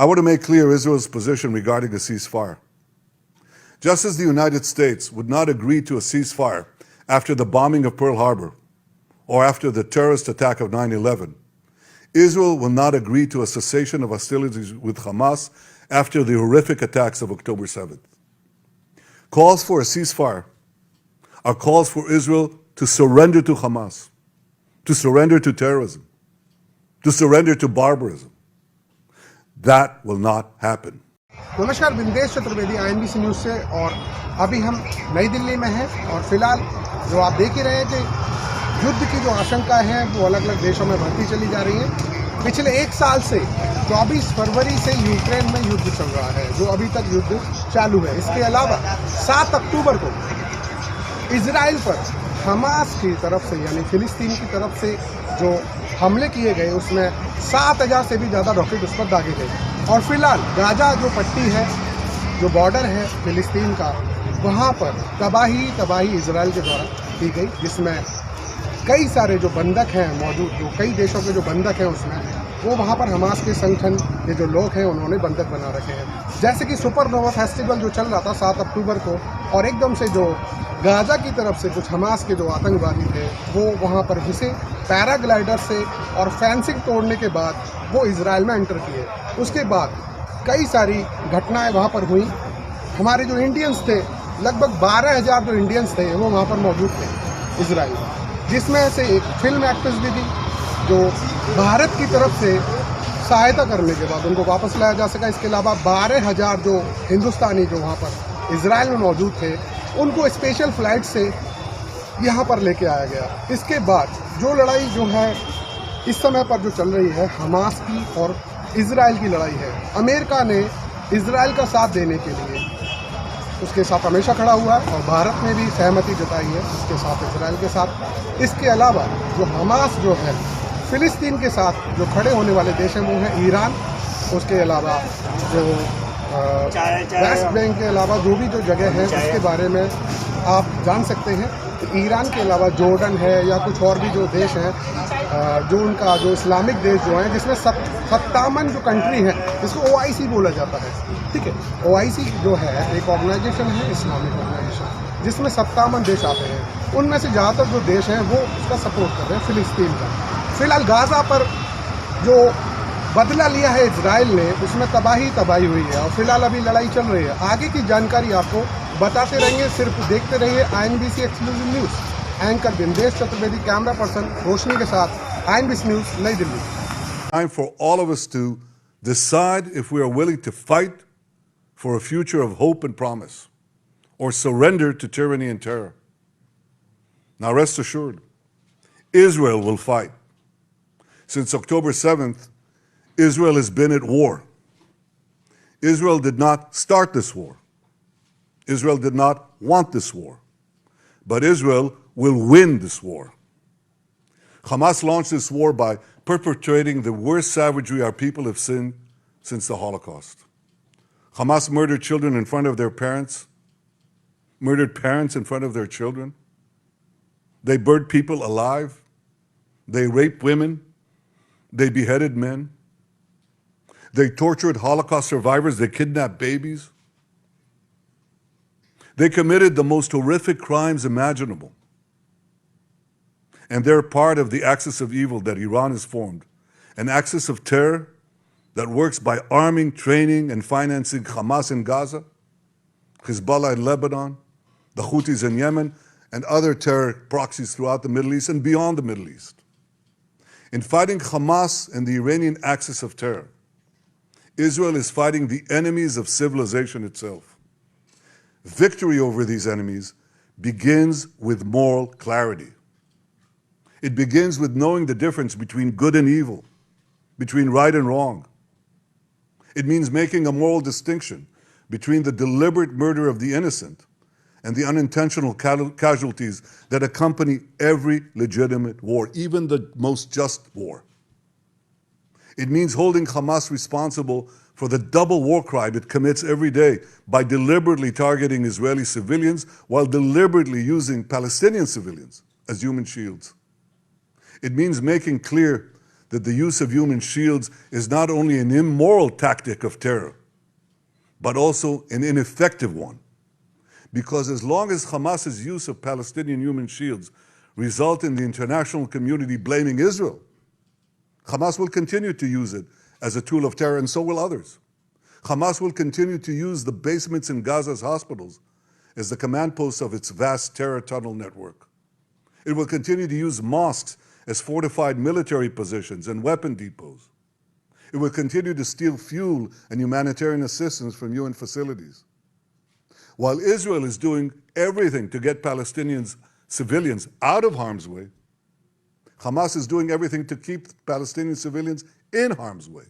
I want to make clear Israel's position regarding a ceasefire. Just as the United States would not agree to a ceasefire after the bombing of Pearl Harbor or after the terrorist attack of 9/11, Israel will not agree to a cessation of hostilities with Hamas after the horrific attacks of October 7th. Calls for a ceasefire are calls for Israel to surrender to Hamas, to surrender to terrorism, to surrender to barbarism. That will not happen. नमस्कार, ब्रिंदेश chaturvedi INBC news से। और अभी हम नई दिल्ली में हैं और फिलहाल जो आप देख ही रहे हैं कि युद्ध की जो आशंका है वो अलग अलग देशों में बढ़ती चली जा रही है। पिछले एक साल से 24 फरवरी से यूक्रेन में युद्ध चल रहा है, जो अभी तक युद्ध चालू है। इसके अलावा 7 अक्टूबर को इजराइल पर हमास की तरफ से यानी फिलिस्तीन की तरफ से जो हमले किए गए उसमें 7,000 से भी ज़्यादा रॉकेट उस पर दागे गए। और फिलहाल गाजा जो पट्टी है, जो बॉर्डर है फिलिस्तीन का, वहाँ पर तबाही इजराइल के द्वारा की गई, जिसमें कई सारे जो बंधक हैं मौजूद, जो कई देशों के जो बंधक हैं उसमें वो वहाँ पर हमास के संगठन के जो लोग हैं उन्होंने बंधक बना रखे हैं। जैसे कि सुपरनोवा फेस्टिवल जो चल रहा था 7 अक्टूबर को, और एकदम से जो गाजा की तरफ से कुछ हमास के जो आतंकवादी थे वो वहाँ पर घुसे पैराग्लाइडर से, और फेंसिंग तोड़ने के बाद वो इजराइल में एंटर किए। उसके बाद कई सारी घटनाएं वहाँ पर हुई। हमारे जो इंडियंस थे, लगभग 12,000 जो इंडियंस थे वो वहाँ पर मौजूद थे इजराइल में, जिसमें से एक फिल्म एक्ट्रेस भी थी जो भारत की तरफ से सहायता करने के बाद उनको वापस लाया जा सका। इसके अलावा 12,000 जो हिंदुस्तानी जो वहाँ पर इजराइल में मौजूद थे उनको स्पेशल फ़्लाइट से यहाँ पर लेके आया गया। इसके बाद जो लड़ाई जो है इस समय पर जो चल रही है हमास की और इजराइल की लड़ाई है, अमेरिका ने इजराइल का साथ देने के लिए उसके साथ हमेशा खड़ा हुआ है और भारत ने भी सहमति जताई है उसके साथ, इजराइल के साथ। इसके अलावा जो हमास जो है फिलिस्तीन के साथ जो खड़े होने वाले देश हैं वो हैं ईरान। उसके अलावा जो वेस्ट बैंक के अलावा जो भी जो जगह है उसके बारे में आप जान सकते हैं। तो ईरान के अलावा जॉर्डन है या कुछ और भी जो देश हैं, जो उनका जो इस्लामिक देश जो हैं, जिसमें 57 जो कंट्री है जिसको OIC बोला जाता है, ठीक है। OIC जो है एक ऑर्गेनाइजेशन है, इस्लामिक ऑर्गेनाइजेशन, जिसमें 57 देश आते हैं। उनमें से ज़्यादातर जो देश हैं वो उसका सपोर्ट कर रहे हैं फिलिस्तीन का। फिलहाल गाज़ा पर जो बदला लिया है इजराइल ने उसमें तबाही हुई है और फिलहाल अभी लड़ाई चल रही है। आगे की जानकारी आपको बताते रहेंगे, सिर्फ देखते रहिए INBC exclusive news. Anchor Brindesh Chaturvedi, camera person Roshni के साथ INBC न्यूज़, नई Delhi. Time for all of us to decide if we are willing to fight for a future of hope and promise or surrender to tyranny and terror. Now rest assured, Israel will fight. Since October 7th, Israel has been at war. Israel did not start this war. Israel did not want this war. But Israel will win this war. Hamas launched this war by perpetrating the worst savagery our people have seen since the Holocaust. Hamas murdered children in front of their parents, murdered parents in front of their children. They burned people alive. They raped women. They beheaded men. They tortured Holocaust survivors. They kidnapped babies. They committed the most horrific crimes imaginable. And they're part of the axis of evil that Iran has formed, an axis of terror that works by arming, training, and financing Hamas in Gaza, Hezbollah in Lebanon, the Houthis in Yemen, and other terror proxies throughout the Middle East and beyond the Middle East. In fighting Hamas and the Iranian axis of terror, Israel is fighting the enemies of civilization itself. Victory over these enemies begins with moral clarity. It begins with knowing the difference between good and evil, between right and wrong. It means making a moral distinction between the deliberate murder of the innocent and the unintentional casualties that accompany every legitimate war, even the most just war. It means holding Hamas responsible for the double war crime it commits every day by deliberately targeting Israeli civilians while deliberately using Palestinian civilians as human shields. It means making clear that the use of human shields is not only an immoral tactic of terror, but also an ineffective one. Because as long as Hamas's use of Palestinian human shields result in the international community blaming Israel, Hamas will continue to use it as a tool of terror, and so will others. Hamas will continue to use the basements in Gaza's hospitals as the command posts of its vast terror tunnel network. It will continue to use mosques as fortified military positions and weapon depots. It will continue to steal fuel and humanitarian assistance from UN facilities. While Israel is doing everything to get Palestinians, civilians, out of harm's way, Hamas is doing everything to keep Palestinian civilians in harm's way.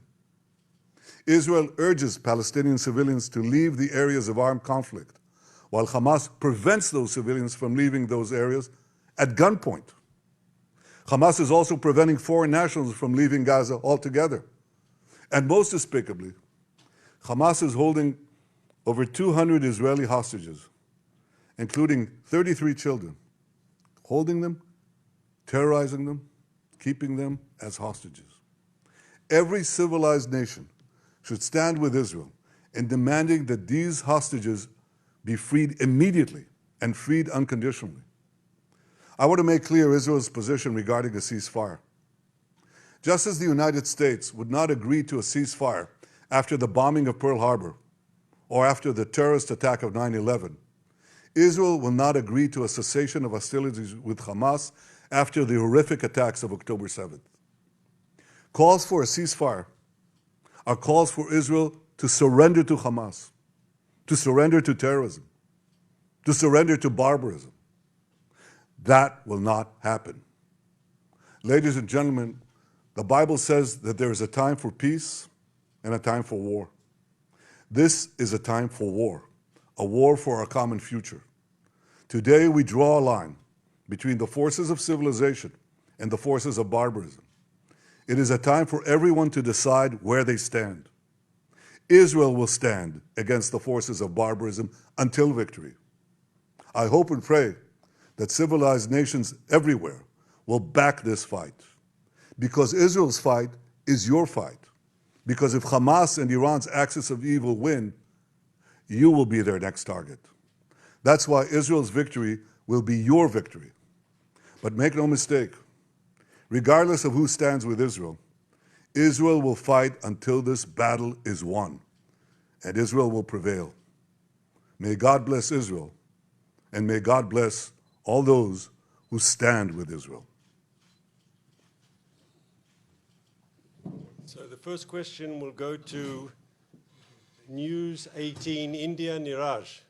Israel urges Palestinian civilians to leave the areas of armed conflict, while Hamas prevents those civilians from leaving those areas at gunpoint. Hamas is also preventing foreign nationals from leaving Gaza altogether. And most despicably, Hamas is holding over 200 Israeli hostages, including 33 children, holding them, terrorizing them, keeping them as hostages. Every civilized nation should stand with Israel in demanding that these hostages be freed immediately and freed unconditionally. I want to make clear Israel's position regarding a ceasefire. Just as the United States would not agree to a ceasefire after the bombing of Pearl Harbor or after the terrorist attack of 9/11, Israel will not agree to a cessation of hostilities with Hamas after the horrific attacks of October 7th. Calls for a ceasefire are calls for Israel to surrender to Hamas, to surrender to terrorism, to surrender to barbarism. That will not happen. Ladies and gentlemen, the Bible says that there is a time for peace and a time for war. This is a time for war, a war for our common future. Today we draw a line between the forces of civilization and the forces of barbarism. It is a time for everyone to decide where they stand. Israel will stand against the forces of barbarism until victory. I hope and pray that civilized nations everywhere will back this fight. Because Israel's fight is your fight. Because if Hamas and Iran's axis of evil win, you will be their next target. That's why Israel's victory will be your victory. But make no mistake, regardless of who stands with Israel, Israel will fight until this battle is won, and Israel will prevail. May God bless Israel, and may God bless all those who stand with Israel. So the first question will go to News 18 India, Niraj.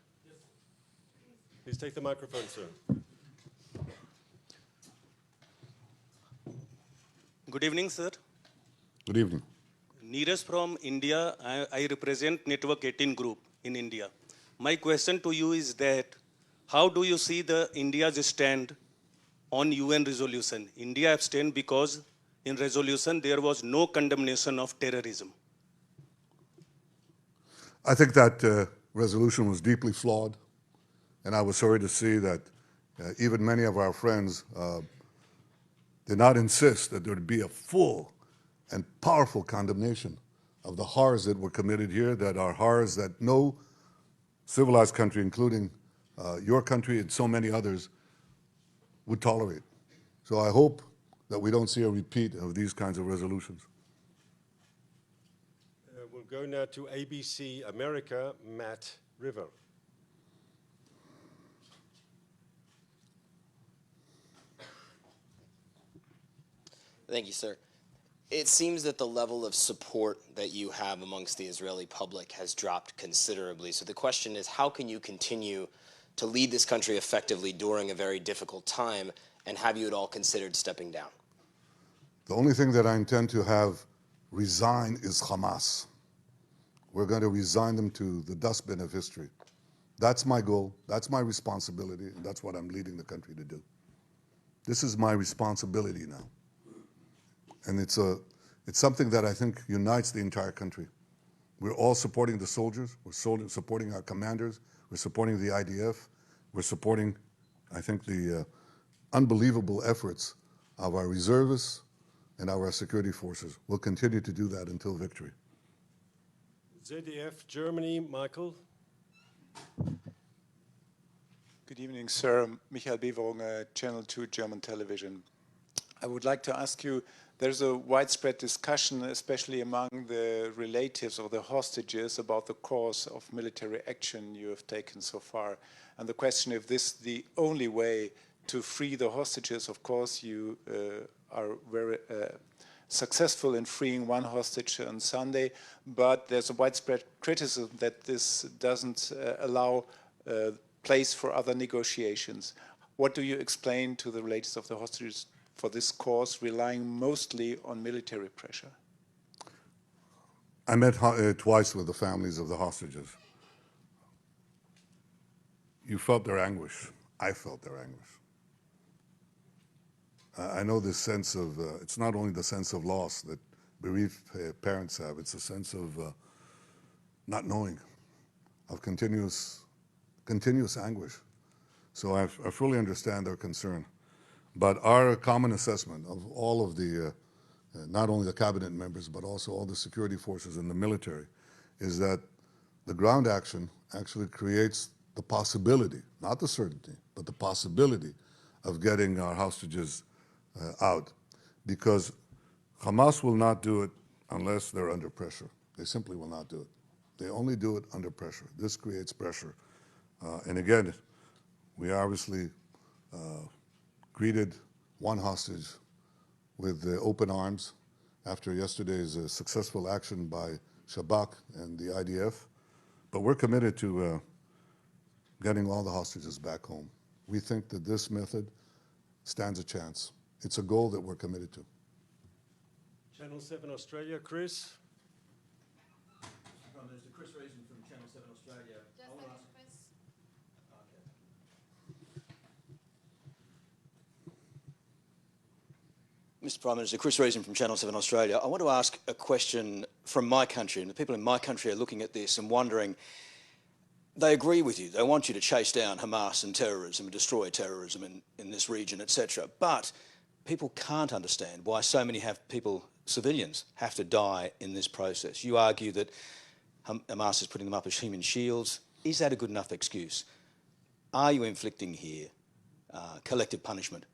Please take the microphone, sir. Good evening, sir. Good evening. Neeraj from India. I represent Network 18 Group in India. My question to you is that how do you see the India's stand on UN resolution? India abstained because in resolution there was no condemnation of terrorism. I think that resolution was deeply flawed, and I was sorry to see that even many of our friends did not insist that there would be a full and powerful condemnation of the horrors that were committed here, that are horrors that no civilized country, including your country and so many others, would tolerate. So I hope that we don't see a repeat of these kinds of resolutions. We'll go now to ABC America, Matt River. Thank you, sir. It seems that the level of support that you have amongst the Israeli public has dropped considerably. So the question is, how can you continue to lead this country effectively during a very difficult time, and have you at all considered stepping down? The only thing that I intend to have resign is Hamas. We're going to resign them to the dustbin of history. That's my goal, that's my responsibility, and that's what I'm leading the country to do. This is my responsibility now. And it's something that I think unites the entire country. We're all supporting the soldiers, we're supporting our commanders, we're supporting the IDF, we're supporting, I think, the unbelievable efforts of our reservists and our security forces. We'll continue to do that until victory. ZDF Germany, Michael. Good evening, sir. Michael Beverung, Channel 2 German Television. I would like to ask you, there's a widespread discussion, especially among the relatives of the hostages, about the course of military action you have taken so far. And the question if this is the only way to free the hostages. Of course, you are very successful in freeing one hostage on Sunday, but there's a widespread criticism that this doesn't allow place for other negotiations. What do you explain to the relatives of the hostages for this course, relying mostly on military pressure? I met twice with the families of the hostages. You felt their anguish. I felt their anguish. I know this sense of, it's not only the sense of loss that bereaved parents have, it's a sense of not knowing, of continuous anguish. So I fully understand their concern. But our common assessment of all of the, not only the cabinet members, but also all the security forces and the military, is that the ground action actually creates the possibility, not the certainty, but the possibility of getting our hostages out. Because Hamas will not do it unless they're under pressure. They simply will not do it. They only do it under pressure. This creates pressure. And again, we obviously greeted one hostage with open arms after yesterday's successful action by Shabak and the IDF. But we're committed to getting all the hostages back home. We think that this method stands a chance. It's a goal that we're committed to. Channel 7 Australia, Chris. Prime Minister, Chris Reason from Channel 7 Australia. Mr. Prime Minister, Chris Reason from Channel 7 Australia. I want to ask a question from my country, and the people in my country are looking at this and wondering, they agree with you. They want you to chase down Hamas and terrorism and destroy terrorism in this region, etc. But people can't understand why so many civilians have to die in this process. You argue that Hamas is putting them up as human shields. Is that a good enough excuse? Are you inflicting here collective punishment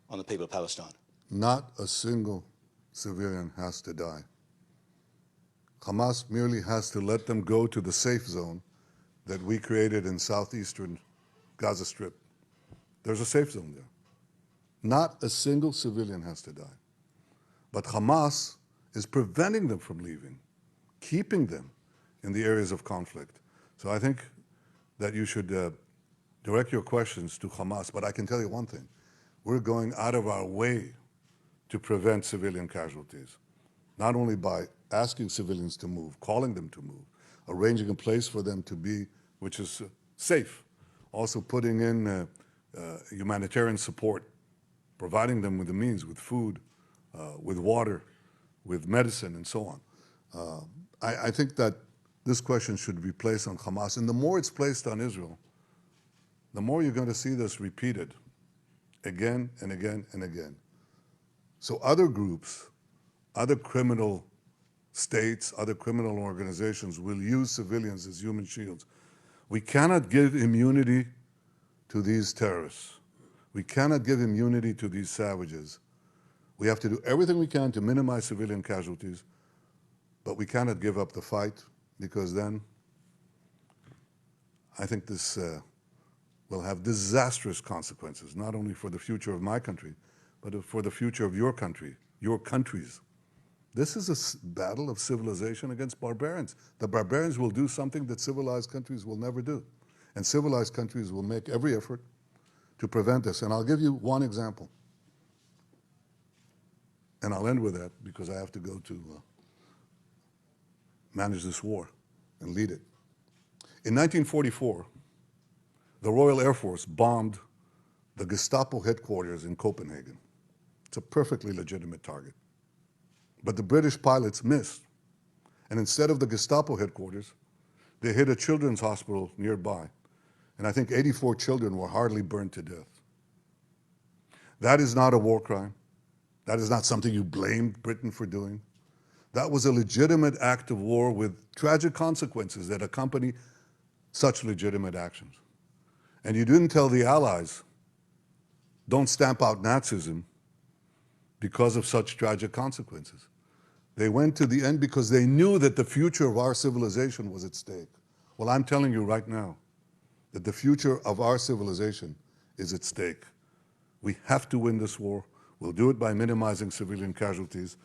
on the people of Palestine? Not a single civilian has to die. Hamas merely has to let them go to the safe zone that we created in southeastern Gaza Strip. There's a safe zone there. Not a single civilian has to die. But Hamas is preventing them from leaving, keeping them in the areas of conflict. So I think that you should direct your questions to Hamas. But I can tell you one thing. We're going out of our way to prevent civilian casualties, not only by asking civilians to move, calling them to move, arranging a place for them to be, which is safe, also putting in humanitarian support, providing them with the means, with food, with water, with medicine, and so on. I think that this question should be placed on Hamas, and the more it's placed on Israel, the more you're going to see this repeated again and again and again. So other groups, other criminal states, other criminal organizations will use civilians as human shields. We cannot give immunity to these terrorists. We cannot give immunity to these savages. We have to do everything we can to minimize civilian casualties, but we cannot give up the fight, because then I think this will have disastrous consequences, not only for the future of my country, but for the future of your country, your countries. This is a battle of civilization against barbarians. The barbarians will do something that civilized countries will never do. And civilized countries will make every effort to prevent this. And I'll give you one example. And I'll end with that because I have to go to manage this war and lead it. In 1944, the Royal Air Force bombed the Gestapo headquarters in Copenhagen. It's a perfectly legitimate target. But the British pilots missed. And instead of the Gestapo headquarters, they hit a children's hospital nearby. And I think 84 children were hardly burned to death. That is not a war crime. That is not something you blamed Britain for doing. That was a legitimate act of war with tragic consequences that accompany such legitimate actions. And you didn't tell the Allies, don't stamp out Nazism because of such tragic consequences. They went to the end because they knew that the future of our civilization was at stake. Well, I'm telling you right now that the future of our civilization is at stake. We have to win this war. We'll do it by minimizing civilian casualties,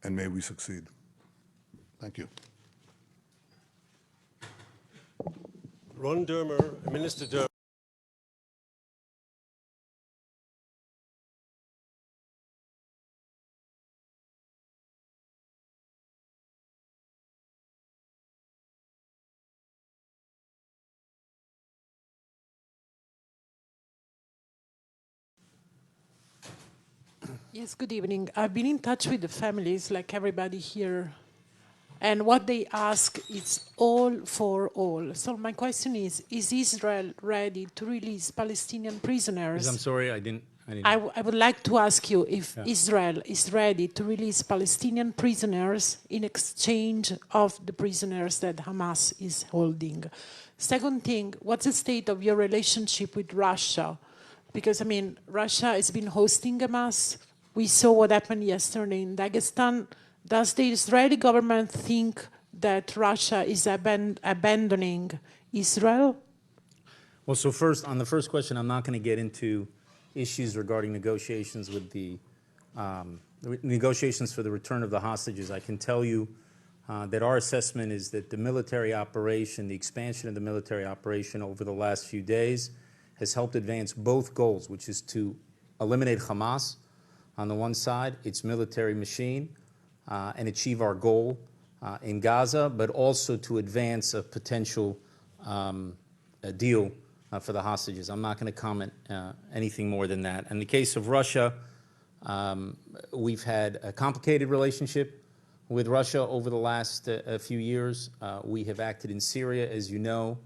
and may we succeed. Thank you. Ron Dermer, Minister Dermer. Yes, good evening. I've been in touch with the families, like everybody here, and what they ask is all for all. So my question is Israel ready to release Palestinian prisoners? I'm sorry, I didn't. I would like to ask you if Israel is ready to release Palestinian prisoners in exchange of the prisoners that Hamas is holding. Second thing, what's the state of your relationship with Russia? Because, I mean, Russia has been hosting Hamas. We saw what happened yesterday in Dagestan. Does the Israeli government think that Russia is abandoning Israel? Well, so first, on the first question, I'm not going to get into issues regarding negotiations with the negotiations for the return of the hostages. I can tell you that our assessment is that the military operation, the expansion of the military operation over the last few days has helped advance both goals, which is to eliminate Hamas on the one side, its military machine, and achieve our goal in Gaza, but also to advance a potential deal for the hostages. I'm not going to comment anything more than that. In the case of Russia, we've had a complicated relationship with Russia over the last few years. We have acted in Syria, as you know,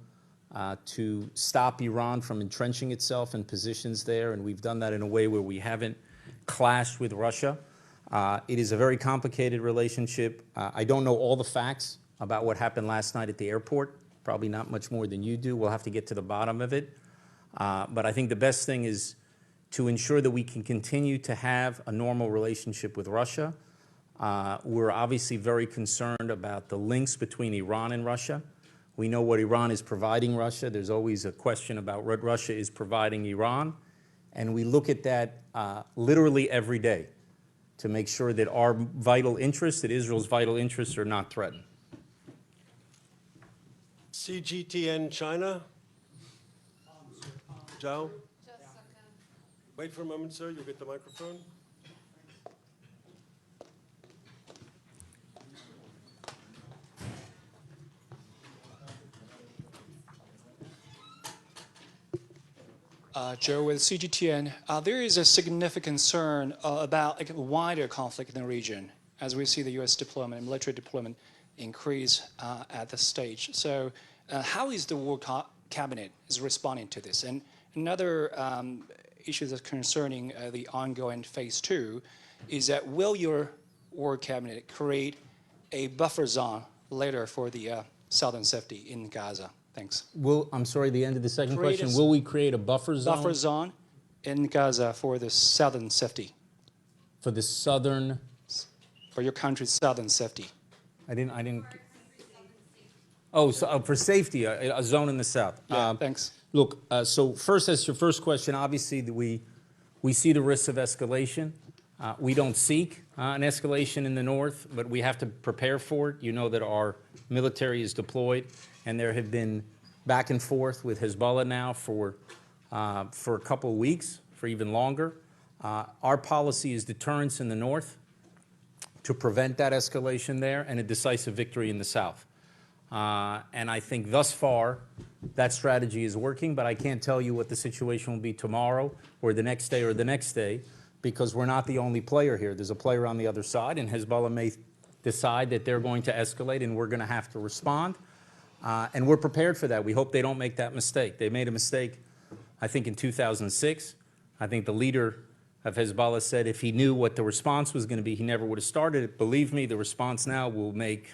to stop Iran from entrenching itself in positions there, and we've done that in a way where we haven't clashed with Russia. It is a very complicated relationship. I don't know all the facts about what happened last night at the airport, probably not much more than you do. We'll have to get to the bottom of it. But I think the best thing is to ensure that we can continue to have a normal relationship with Russia. We're obviously very concerned about the links between Iran and Russia. We know what Iran is providing Russia. There's always a question about what Russia is providing Iran. And we look at that literally every day to make sure that our vital interests, that Israel's vital interests, are not threatened. CGTN China. Zhao. Wait for a moment, sir. You'll get the microphone. Joe with CGTN. There is a significant concern about a wider conflict in the region as we see the U.S. deployment, military deployment increase at this stage. So how is the War Cabinet is responding to this? And another issue that's concerning the ongoing phase 2 is that will your War Cabinet create a buffer zone later for the southern safety in Gaza? Thanks. I'm sorry, the end of the second question. Will we create a buffer zone? Buffer zone in Gaza for the southern safety. For the southern? For your country's southern safety. I didn't. Oh, so, for safety, a zone in the south. Yeah, thanks. Look, so first, as your first question, obviously we see the risks of escalation. We don't seek an escalation in the north, but we have to prepare for it. You know that our military is deployed, and there have been back and forth with Hezbollah now for a couple of weeks, for even longer. Our policy is deterrence in the north to prevent that escalation there, and a decisive victory in the south. And I think thus far that strategy is working, but I can't tell you what the situation will be tomorrow or the next day, because we're not the only player here. There's a player on the other side, and Hezbollah may decide that they're going to escalate, and we're going to have to respond. And we're prepared for that. We hope they don't make that mistake. They made a mistake, I think, in 2006. I think the leader of Hezbollah said if he knew what the response was going to be, he never would have started it. Believe me, the response now will make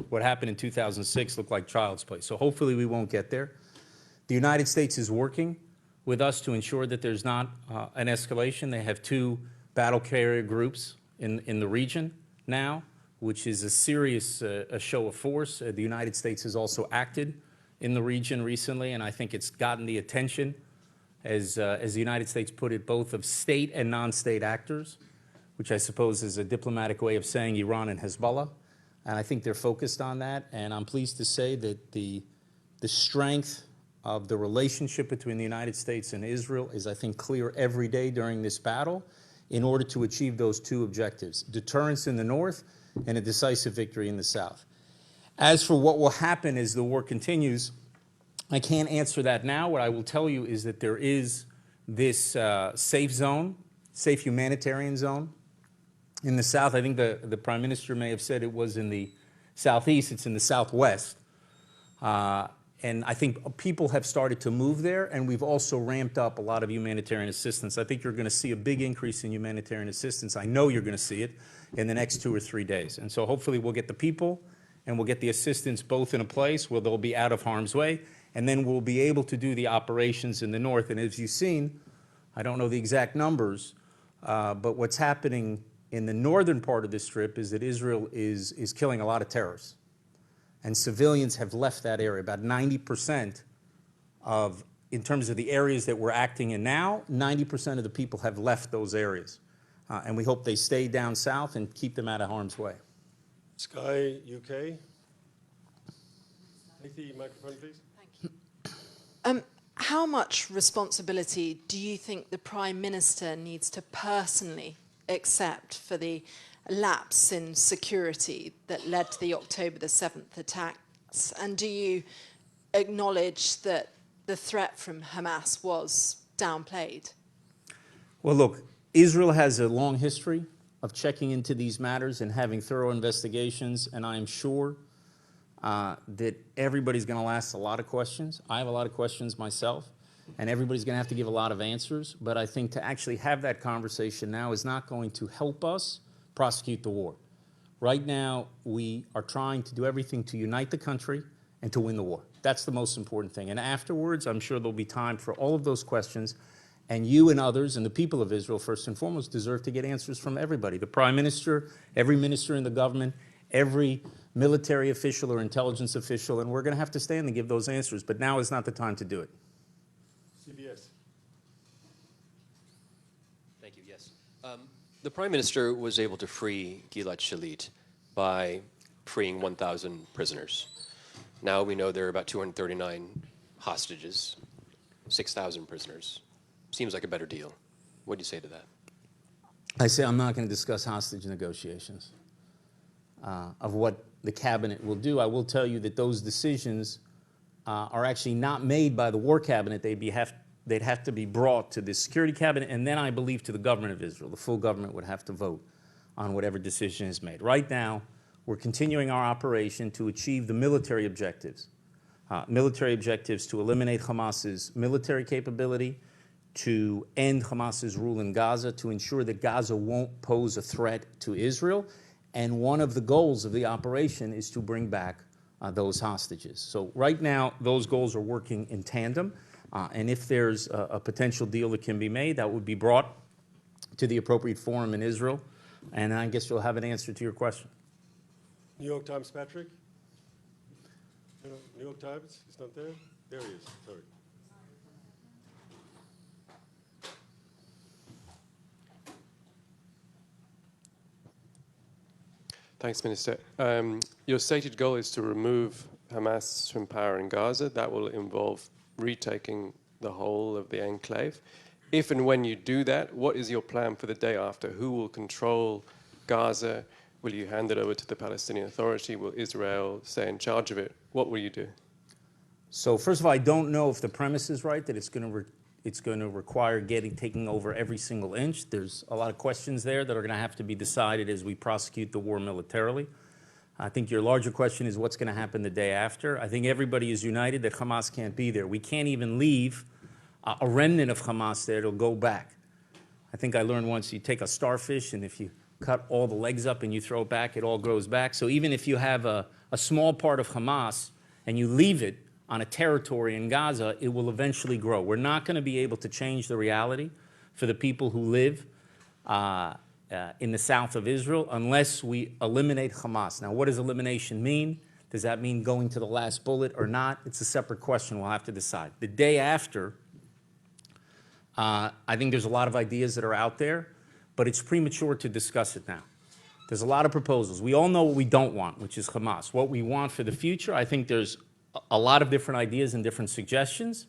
what happened in 2006 look like child's play. So hopefully we won't get there. The United States is working with us to ensure that there's not an escalation. They have 2 battle carrier groups in the region now, which is a serious a show of force. The United States has also acted in the region recently, and I think it's gotten the attention, as the United States put it, both of state and non-state actors, which I suppose is a diplomatic way of saying Iran and Hezbollah. And I think they're focused on that. And I'm pleased to say that the strength of the relationship between the United States and Israel is, I think, clear every day during this battle in order to achieve those 2 objectives: deterrence in the north and a decisive victory in the south. As for what will happen as the war continues, I can't answer that now. What I will tell you is that there is this safe zone, safe humanitarian zone in the south. I think the Prime Minister may have said it was in the southeast. It's in the southwest. And I think people have started to move there, and we've also ramped up a lot of humanitarian assistance. I think you're going to see a big increase in humanitarian assistance. I know you're going to see it in the next 2 or 3 days. And so hopefully we'll get the people and we'll get the assistance both in a place where they'll be out of harm's way, and then we'll be able to do the operations in the north. And as you've seen, I don't know the exact numbers, but what's happening in the northern part of the Strip is that Israel is killing a lot of terrorists. And civilians have left that area. About 90% of, in terms of the areas that we're acting in now, 90% of the people have left those areas. And we hope they stay down south and keep them out of harm's way. Sky UK. Take the microphone, please. Thank you. How much responsibility do you think the Prime Minister needs to personally accept for the lapse in security that led to the October the 7th attacks? And do you acknowledge that the threat from Hamas was downplayed? Well, look, Israel has a long history of checking into these matters and having thorough investigations, and I am sure that everybody's going to ask a lot of questions. I have a lot of questions myself, and everybody's going to have to give a lot of answers. But I think to actually have that conversation now is not going to help us prosecute the war. Right now, we are trying to do everything to unite the country and to win the war. That's the most important thing. And afterwards, I'm sure there'll be time for all of those questions. And you and others and the people of Israel, first and foremost, deserve to get answers from everybody. The Prime Minister, every minister in the government, every military official or intelligence official, and we're going to have to stand and give those answers. But now is not the time to do it. CBS. Thank you, yes. The Prime Minister was able to free Gilad Shalit by freeing 1,000 prisoners. Now we know there are about 239 hostages, 6,000 prisoners. Seems like a better deal. What do you say to that? I say I'm not going to discuss hostage negotiations of what the cabinet will do. I will tell you that those decisions are actually not made by the war cabinet. They'd have to be brought to the security cabinet, and then I believe to the government of Israel. The full government would have to vote on whatever decision is made. Right now, we're continuing our operation to achieve the military objectives. Military objectives to eliminate Hamas's military capability, to end Hamas's rule in Gaza, to ensure that Gaza won't pose a threat to Israel. And one of the goals of the operation is to bring back those hostages. So right now, those goals are working in tandem. And if there's a potential deal that can be made, that would be brought to the appropriate forum in Israel. And I guess you'll have an answer to your question. New York Times, Patrick? No, New York Times? It's not there? There he is. Sorry. Thanks, Minister. Your stated goal is to remove Hamas from power in Gaza. That will involve retaking the whole of the enclave. If and when you do that, what is your plan for the day after? Who will control Gaza? Will you hand it over to the Palestinian Authority? Will Israel stay in charge of it? What will you do? So first of all, I don't know if the premise is right, that it's going to require taking over every single inch. There's a lot of questions there that are going to have to be decided as we prosecute the war militarily. I think your larger question is what's going to happen the day after. I think everybody is united that Hamas can't be there. We can't even leave a remnant of Hamas there. It'll go back. I think I learned once you take a starfish and if you cut all the legs up and you throw it back, it all grows back. So even if you have a small part of Hamas and you leave it on a territory in Gaza, it will eventually grow. We're not going to be able to change the reality for the people who live in the south of Israel unless we eliminate Hamas. Now, what does elimination mean? Does that mean going to the last bullet or not? It's a separate question. We'll have to decide. The day after, I think there's a lot of ideas that are out there, but it's premature to discuss it now. There's a lot of proposals. We all know what we don't want, which is Hamas. What we want for the future, I think there's a lot of different ideas and different suggestions,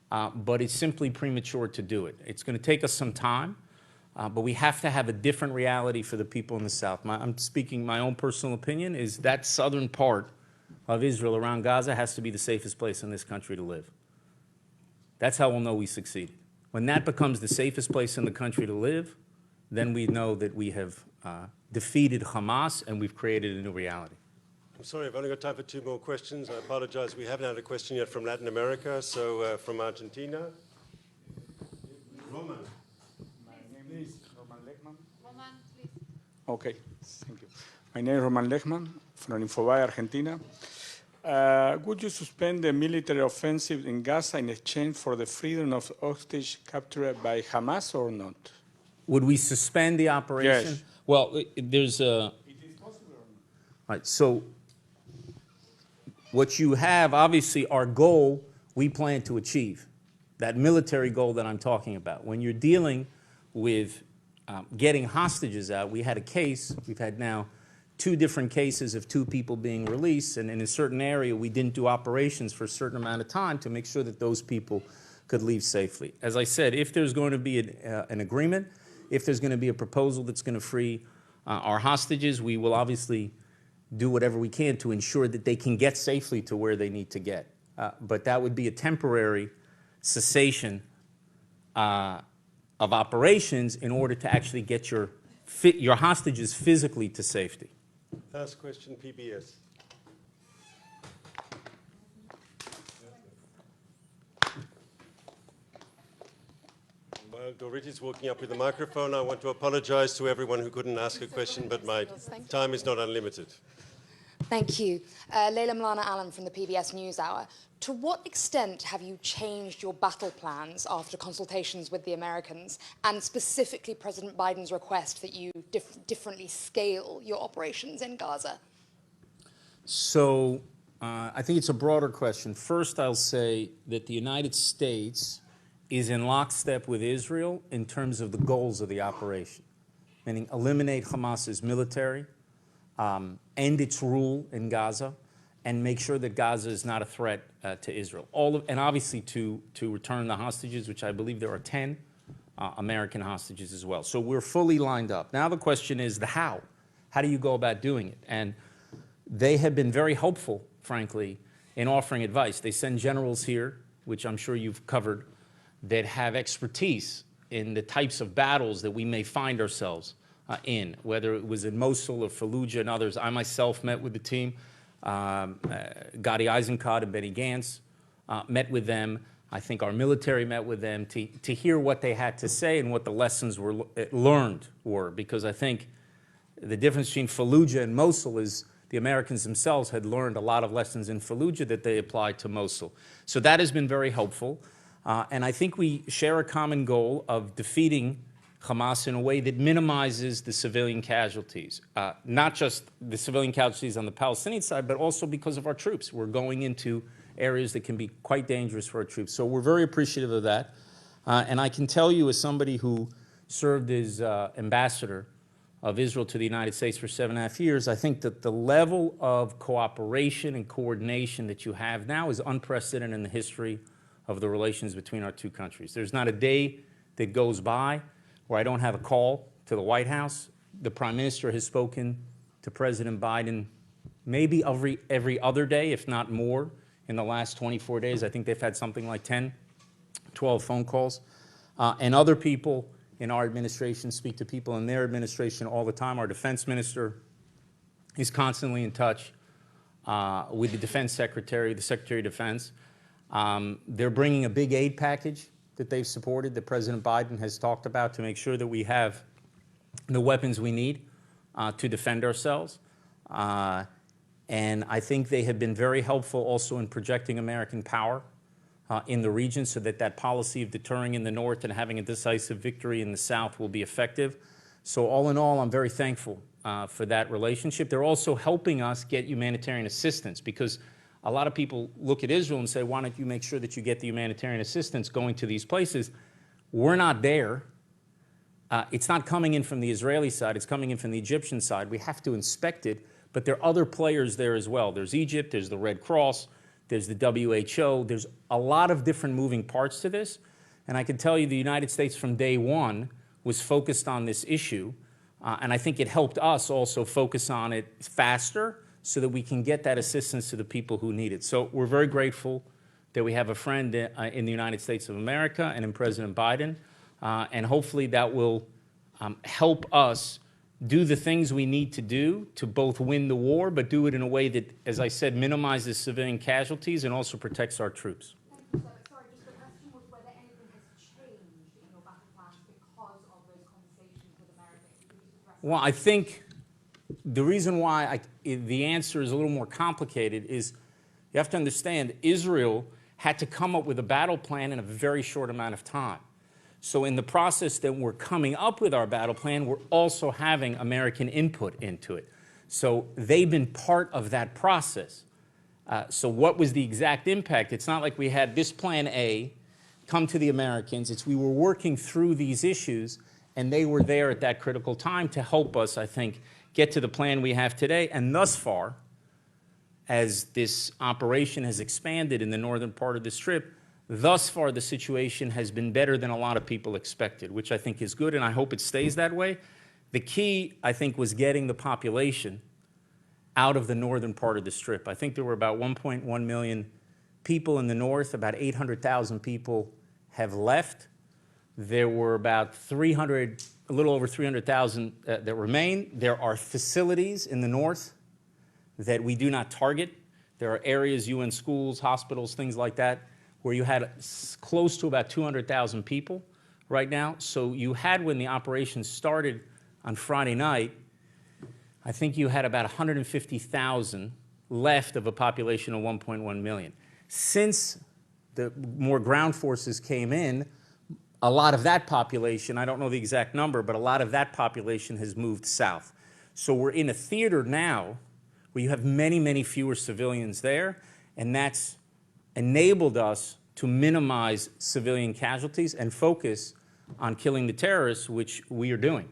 but it's simply premature to do it. It's going to take us some time, but we have to have a different reality for the people in the south. I'm speaking my own personal opinion, is that southern part of Israel around Gaza has to be the safest place in this country to live. That's how we'll know we succeeded. When that becomes the safest place in the country to live, then we know that we have defeated Hamas and we've created a new reality. I'm sorry, I've only got time for 2 more questions. I apologize. We haven't had a question yet from Latin America. So from Argentina. Roman. My name is Roman Lechman. Roman, please. Okay, thank you. My name is Roman Lechman from Infobae, Argentina. Would you suspend the military offensive in Gaza in exchange for the freedom of hostage captured by Hamas or not? Would we suspend the operation? Yes. Well, there's a... It is possible or not? Right, so what you have, obviously, our goal, we plan to achieve. That military goal that I'm talking about. When you're dealing with getting hostages out, we had a case, we've had now 2 different cases of 2 people being released, and in a certain area we didn't do operations for a certain amount of time to make sure that those people could leave safely. As I said, if there's going to be an agreement, if there's going to be a proposal that's going to free our hostages, we will obviously do whatever we can to ensure that they can get safely to where they need to get. But that would be a temporary cessation of operations in order to actually get your hostages physically to safety. Last question, PBS. While Doriti's walking up with the microphone, I want to apologize to everyone who couldn't ask a question, but my time is not unlimited. Thank you. Leila Milana Allen from the PBS NewsHour. To what extent have you changed your battle plans after consultations with the Americans, and specifically President Biden's request that you differently scale your operations in Gaza? So I think it's a broader question. First, I'll say that the United States is in lockstep with Israel in terms of the goals of the operation, meaning eliminate Hamas's military, end its rule in Gaza, and make sure that Gaza is not a threat to Israel. And obviously to return the hostages, which I believe there are 10 American hostages as well. So we're fully lined up. Now the question is the how. How do you go about doing it? And they have been very helpful, frankly, in offering advice. They send generals here, which I'm sure you've covered, that have expertise in the types of battles that we may find ourselves in, whether it was in Mosul or Fallujah and others. I myself met with the team. Gadi Eisenkot and Benny Gantz met with them. I think our military met with them to hear what they had to say and what the lessons were learned were, because I think the difference between Fallujah and Mosul is the Americans themselves had learned a lot of lessons in Fallujah that they applied to Mosul. So that has been very helpful. And I think we share a common goal of defeating Hamas in a way that minimizes the civilian casualties, not just the civilian casualties on the Palestinian side, but also because of our troops. We're going into areas that can be quite dangerous for our troops. So we're very appreciative of that. And I can tell you, as somebody who served as ambassador of Israel to the United States for 7.5 years, I think that the level of cooperation and coordination that you have now is unprecedented in the history of the relations between our 2 countries. There's not a day that goes by where I don't have a call to the White House. The Prime Minister has spoken to President Biden maybe every other day, if not more, in the last 24 days. I think they've had something like 10, 12 phone calls. And other people in our administration speak to people in their administration all the time. Our defense minister is constantly in touch with the defense secretary, the Secretary of Defense. They're bringing a big aid package that they've supported, that President Biden has talked about, to make sure that we have the weapons we need to defend ourselves. And I think they have been very helpful also in projecting American power in the region, so that that policy of deterring in the north and having a decisive victory in the south will be effective. So all in all, I'm very thankful for that relationship. They're also helping us get humanitarian assistance, because a lot of people look at Israel and say, why don't you make sure that you get the humanitarian assistance going to these places? We're not there. It's not coming in from the Israeli side, it's coming in from the Egyptian side. We have to inspect it, but there are other players there as well. There's Egypt, there's the Red Cross, there's the WHO, there's a lot of different moving parts to this. And I can tell you the United States from day one was focused on this issue, and I think it helped us also focus on it faster so that we can get that assistance to the people who need it. So we're very grateful that we have a friend in the United States of America and in President Biden, and hopefully that will help us do the things we need to do to both win the war, but do it in a way that, as I said, minimizes civilian casualties and also protects our troops. Sorry, just the question was whether anything has changed in your battle plans because of those conversations with America. Well, I think the reason why the answer is a little more complicated is you have to understand Israel had to come up with a battle plan in a very short amount of time. So in the process that we're coming up with our battle plan, we're also having American input into it. So they've been part of that process. So what was the exact impact? It's not like we had this plan A come to the Americans. It's we were working through these issues, and they were there at that critical time to help us, I think, get to the plan we have today. And thus far, as this operation has expanded in the northern part of the Strip, thus far the situation has been better than a lot of people expected, which I think is good, and I hope it stays that way. The key, I think, was getting the population out of the northern part of the Strip. I think there were about 1.1 million people in the north. About 800,000 people have left. There were about a little over 300,000 that remain. There are facilities in the north that we do not target. There are areas, UN schools, hospitals, things like that, where you had close to about 200,000 people right now. So you had, when the operation started on Friday night, I think you had about 150,000 left of a population of 1.1 million. Since the more ground forces came in, a lot of that population, I don't know the exact number, but a lot of that population has moved south. So we're in a theater now where you have many, many fewer civilians there, and that's enabled us to minimize civilian casualties and focus on killing the terrorists, which we are doing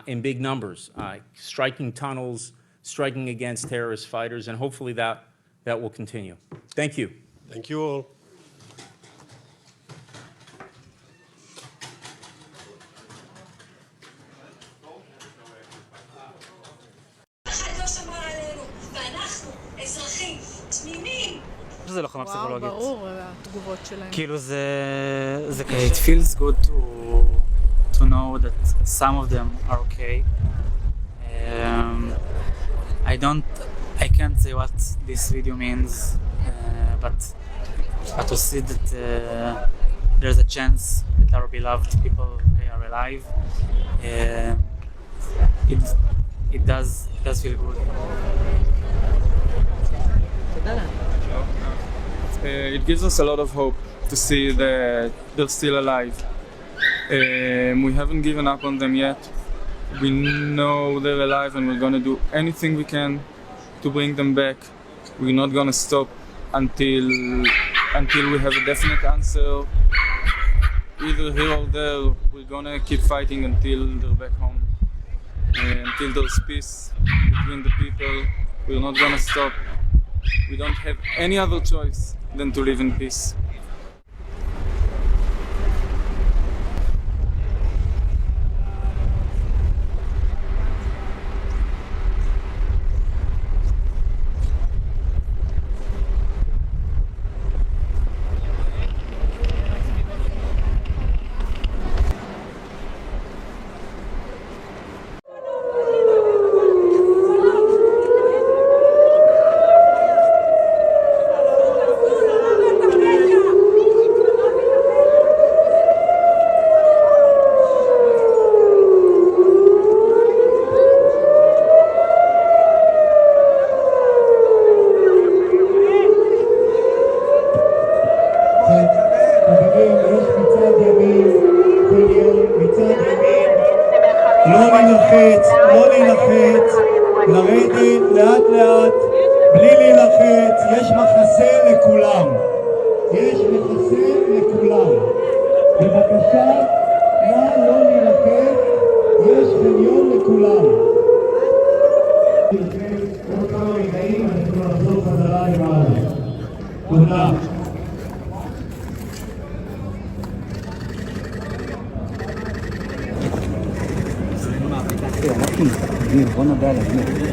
in big numbers, striking tunnels, striking against terrorist fighters, and hopefully that will continue. Thank you. Thank you all. זה לוחמה פסיכולוגית. וואו, ברור, התגובות שלהם. כאילו זה קשה. It feels good to know that some of them are okay. I can't say what this video means, but to see that there's a chance that our beloved people, they are alive, it does feel good. It gives us a lot of hope to see that they're still alive. We haven't given up on them yet. We know they're alive and we're gonna do anything we can to bring them back. We're not gonna stop until we have a definite answer. Either here or there, we're gonna keep fighting until they're back home. Until there's peace between the people, we're not gonna stop. We don't have any other choice than to live in peace. בבקשה, נא לא להילחץ, יש חניון לכולם. עוד כמה רגעים אנחנו נחזור חזרה למעלה. תודה. בוא נדע להגיד.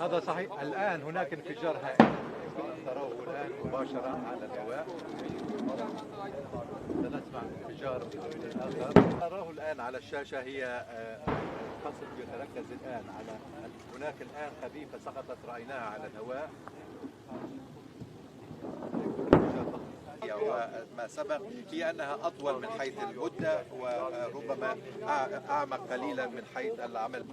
هذا صحيح. الآن هناك انفجار هائل تراه الآن مباشرة على الهواء. سنسمع انفجار آخر نراه الآن على الشاشة. هي القصف يتركز الآن على هناك الآن قذيفة سقطت رأيناها على الهواء. وما سبق هي أنها أطول من حيث المدة وربما أعمق قليلا من حيث العمل.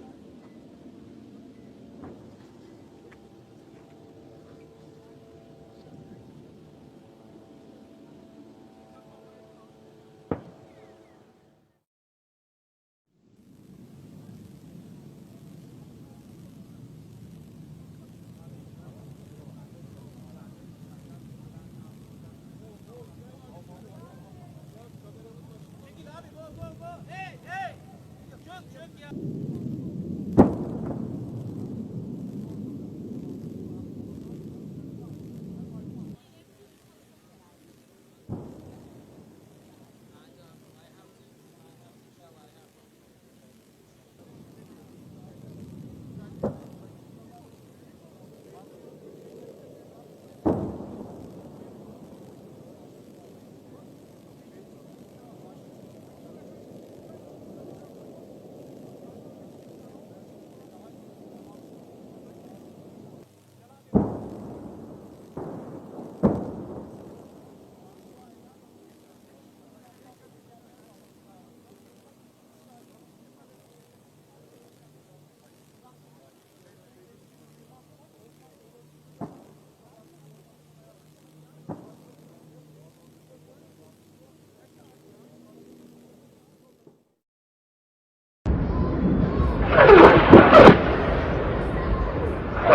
يا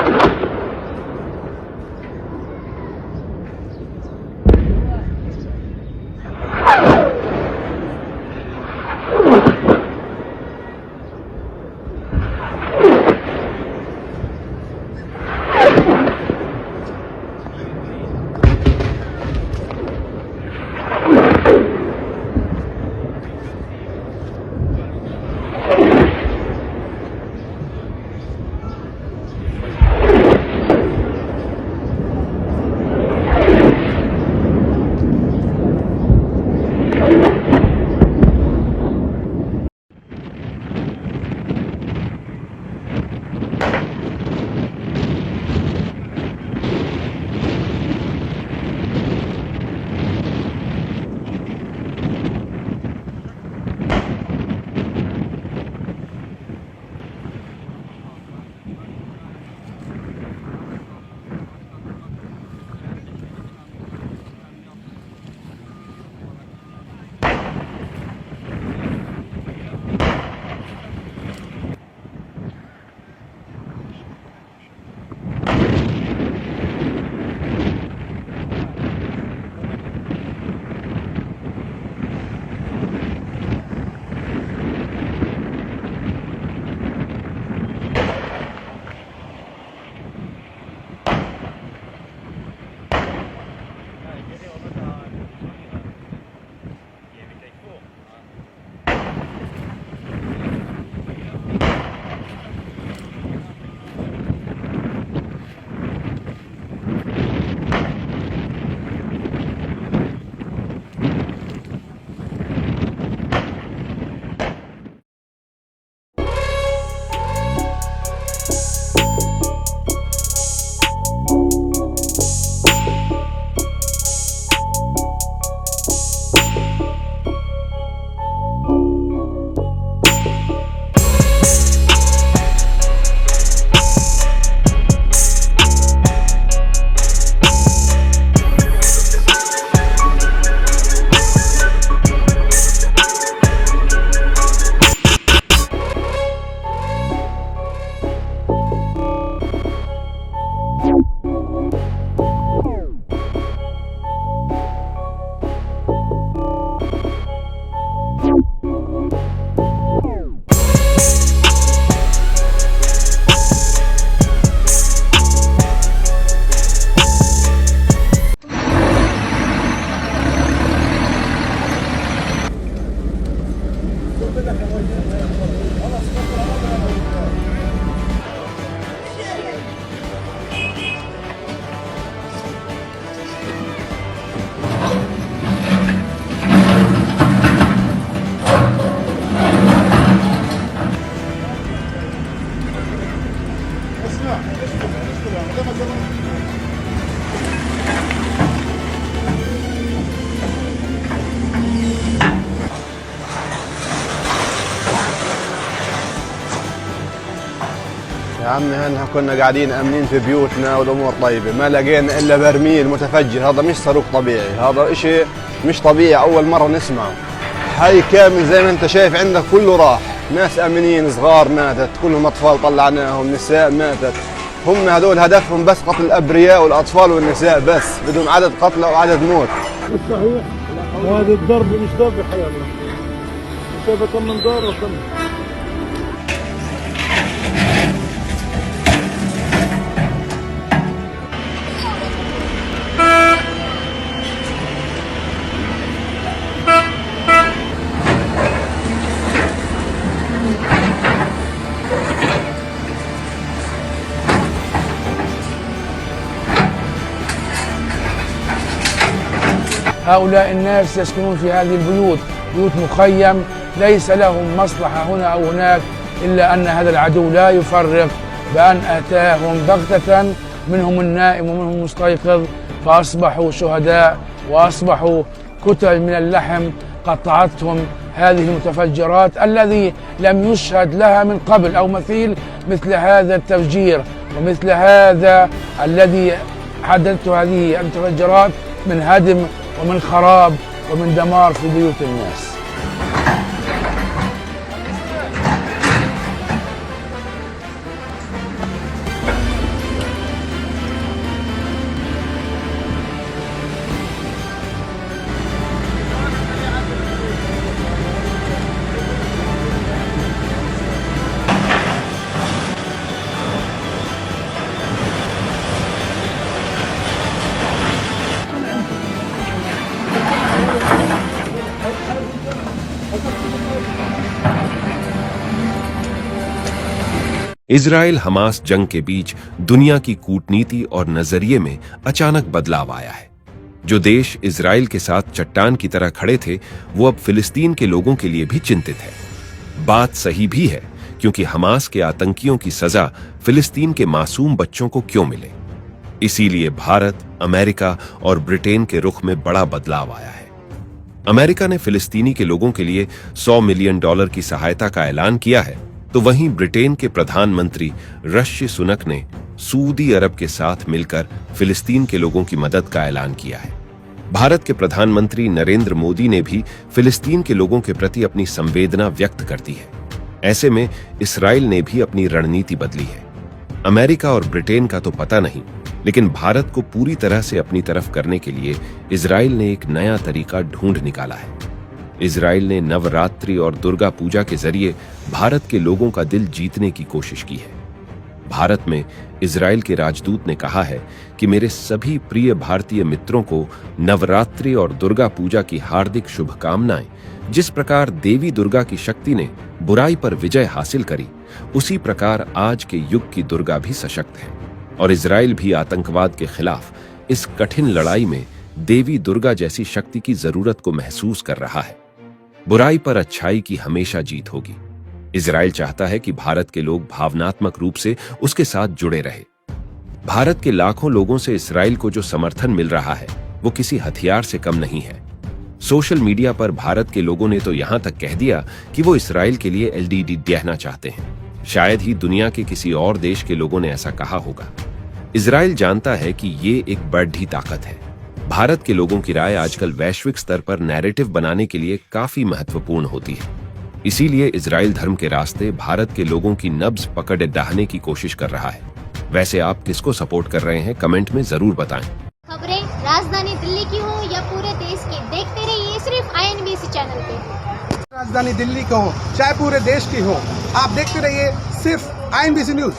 عمي هنا كنا قاعدين امنين في بيوتنا والامور طيبه، ما لقينا الا برميل متفجر. هذا مش صاروخ طبيعي، هذا اشي مش طبيعي، اول مره نسمعه. حي كامل زي ما انت شايف عندك كله راح، ناس امنين صغار ماتت، كلهم اطفال طلعناهم، نساء ماتت. هم هذول هدفهم بس قتل الابرياء والاطفال والنساء بس، بدهم عدد قتلى وعدد موت. مش صحيح، وهذا الضرب مش ضرب حياتنا. شايف كم من دار وكم. هؤلاء الناس يسكنون في هذه البيوت، بيوت مخيم، ليس لهم مصلحة هنا أو هناك إلا أن هذا العدو لا يفرق، بأن أتاهم بغتة، منهم النائم ومنهم المستيقظ، فأصبحوا شهداء وأصبحوا كتل من اللحم قطعتهم هذه المتفجرات الذي لم يشهد لها من قبل أو مثل هذا التفجير ومثل هذا الذي حدثته هذه المتفجرات من هدم ومن خراب ومن دمار في بيوت الناس. Israel Hamas जंग के बीच दुनिया की कूटनीति और नजरिए में अचानक बदलाव आया है। जो देश इजराइल के साथ चट्टान की तरह खड़े थे, वो अब फिलिस्तीन के लोगों के लिए भी चिंतित है। बात सही भी है, क्योंकि हमास के आतंकियों की सजा फिलिस्तीन के मासूम बच्चों को क्यों मिले। इसीलिए भारत, अमेरिका और ब्रिटेन के रुख में बड़ा बदलाव आया है। अमेरिका ने फिलिस्तीनी के लोगों के लिए $100 मिलियन की सहायता का ऐलान किया है, तो वहीं ब्रिटेन के प्रधानमंत्री ऋषि सुनक ने सऊदी अरब के साथ मिलकर फिलिस्तीन के लोगों की मदद का ऐलान किया है। भारत के प्रधानमंत्री नरेंद्र मोदी ने भी फिलिस्तीन के लोगों के प्रति अपनी संवेदना व्यक्त कर दी है। ऐसे में इस्राएल ने भी अपनी रणनीति बदली है। अमेरिका और ब्रिटेन का तो पता नहीं, लेकिन भारत को पूरी तरह से अपनी तरफ करने के लिए इजराइल ने एक नया तरीका ढूंढ निकाला है। इजराइल ने नवरात्रि और दुर्गा पूजा के जरिए भारत के लोगों का दिल जीतने की कोशिश की है। भारत में इजराइल के राजदूत ने कहा है कि मेरे सभी प्रिय भारतीय मित्रों को नवरात्रि और दुर्गा पूजा की हार्दिक शुभकामनाएं। जिस प्रकार देवी दुर्गा की शक्ति ने बुराई पर विजय हासिल करी, उसी प्रकार आज के युग की दुर्गा भी सशक्त है और इजराइल भी आतंकवाद के खिलाफ इस कठिन लड़ाई में देवी दुर्गा जैसी शक्ति की जरूरत को महसूस कर रहा है। बुराई पर अच्छाई की हमेशा जीत होगी। इजराइल चाहता है कि भारत के लोग भावनात्मक रूप से उसके साथ जुड़े रहे। भारत के लाखों लोगों से इजराइल को जो समर्थन मिल रहा है, वो किसी हथियार से कम नहीं है। सोशल मीडिया पर भारत के लोगों ने तो यहां तक कह दिया कि वो इजराइल के लिए एलईडी देना चाहते हैं। शायद ही दुनिया के किसी और देश के लोगों ने ऐसा कहा होगा। इजराइल जानता है कि ये एक बढ़ती ताकत है। भारत के लोगों की राय आजकल वैश्विक स्तर पर नैरेटिव बनाने के लिए काफी महत्वपूर्ण होती है। इसीलिए इजराइल धर्म के रास्ते भारत के लोगों की नब्ज पकड़े डाहने की कोशिश कर रहा है। वैसे आप किसको सपोर्ट कर रहे हैं, कमेंट में जरूर बताएं। खबरें राजधानी दिल्ली की हो या पूरे देश की, देखते रहिए सिर्फ INBC चैनल पे। राजधानी दिल्ली की हो चाहे पूरे देश की हो, आप देखते रहिए सिर्फ INBC न्यूज।